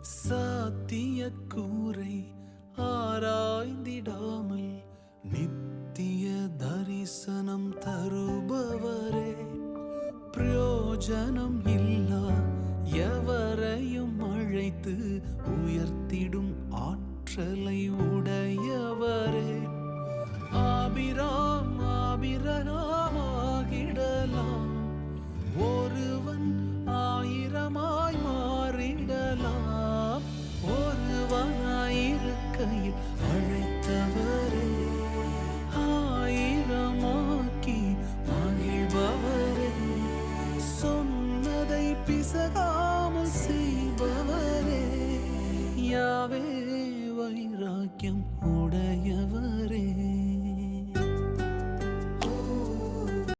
சாத்திய கூரை ஆராய்ந்திடாமல் நித்திய தரிசனம் தருபவரே, பிரயோஜனம் இல்லா எவரையும் அழைத்து உயர்த்திடும் ஆற்றலை உடையவரே, ஆபிராம் ஆபிரகாமாகிடலாம், ஒருவன் ஆயிரமாய் மாறிடலாம், ஒருவனாயிருக்கையில் அழைத்தவரே, ஆயிரமாக்கி மகிழ்பவரே, சொன்னதை பிசகாமல் செய்பவரே, யாவே வைராக்கியம்